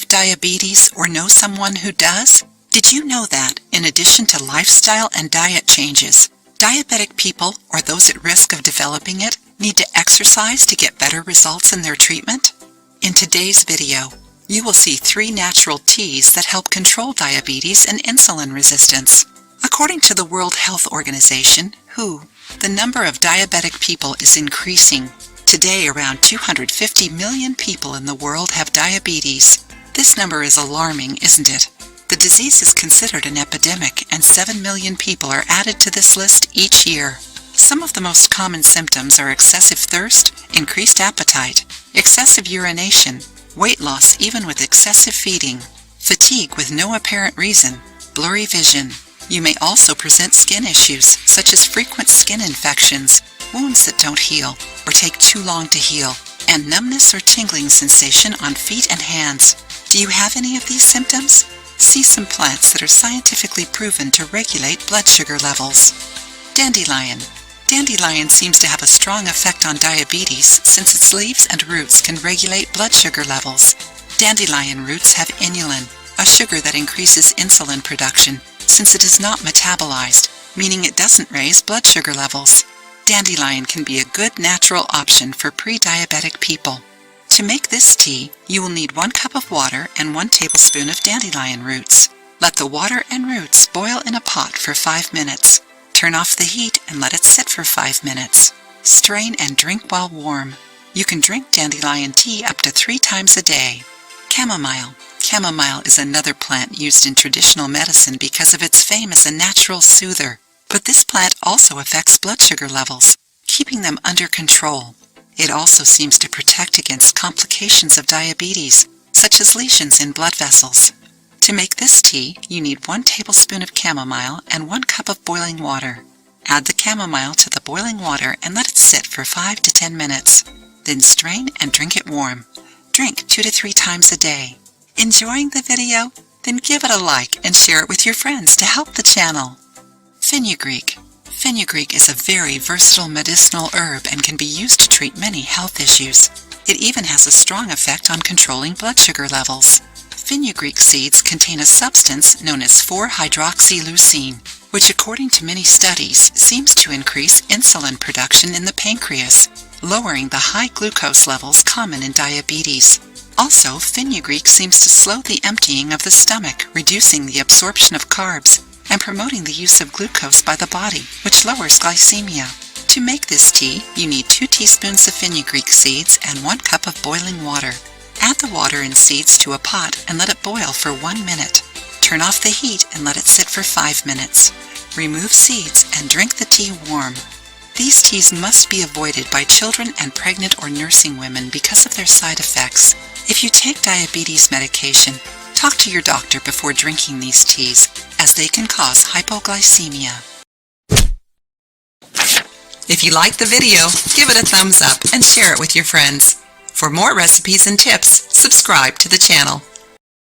diabetes or know someone who does? Did you know that, in addition to lifestyle and diet changes, diabetic people, or those at risk of developing it, need to exercise to get better results in their treatment? In today's video, you will see 3 natural teas that help control diabetes and insulin resistance. According to the World Health Organization, WHO, the number of diabetic people is increasing. Today, around 250 million people in the world have diabetes. This number is alarming, isn't it? The disease is considered an epidemic, and 7 million people are added to this list each year. Some of the most common symptoms are excessive thirst, increased appetite, excessive urination, weight loss even with excessive feeding, fatigue with no apparent reason, blurry vision. You may also present skin issues, such as frequent skin infections, wounds that don't heal or take too long to heal, and numbness or tingling sensation on feet and hands. Do you have any of these symptoms? See some plants that are scientifically proven to regulate blood sugar levels. Dandelion. Dandelion seems to have a strong effect on diabetes since its leaves and roots can regulate blood sugar levels. Dandelion roots have inulin, a sugar that increases insulin production since it is not metabolized, meaning it doesn't raise blood sugar levels. Dandelion can be a good natural option for pre-diabetic people. To make this tea, you will need 1 cup of water and 1 tablespoon of dandelion roots. Let the water and roots boil in a pot for 5 minutes. Turn off the heat and let it sit for 5 minutes. Strain and drink while warm. You can drink dandelion tea up to 3 times a day. Chamomile. Chamomile is another plant used in traditional medicine because of its fame as a natural soother. But this plant also affects blood sugar levels, keeping them under control. It also seems to protect against complications of diabetes, such as lesions in blood vessels. To make this tea, you need 1 tablespoon of chamomile and 1 cup of boiling water. Add the chamomile to the boiling water and let it sit for 5 to 10 minutes. Then strain and drink it warm. Drink 2 to 3 times a day. Enjoying the video? Then give it a like and share it with your friends to help the channel. Fenugreek. Fenugreek is a very versatile medicinal herb and can be used to treat many health issues. It even has a strong effect on controlling blood sugar levels. Fenugreek seeds contain a substance known as 4-hydroxyleucine, which according to many studies seems to increase insulin production in the pancreas, lowering the high glucose levels common in diabetes. Also, fenugreek seems to slow the emptying of the stomach, reducing the absorption of carbs, and promoting the use of glucose by the body, which lowers glycemia. To make this tea, you need 2 teaspoons of fenugreek seeds and 1 cup of boiling water. Add the water and seeds to a pot and let it boil for 1 minute. Turn off the heat and let it sit for 5 minutes. Remove seeds and drink the tea warm. These teas must be avoided by children and pregnant or nursing women because of their side effects. If you take diabetes medication, talk to your doctor before drinking these teas, as they can cause hypoglycemia. If you liked the video, give it a thumbs up and share it with your friends. For more recipes and tips, subscribe to the channel.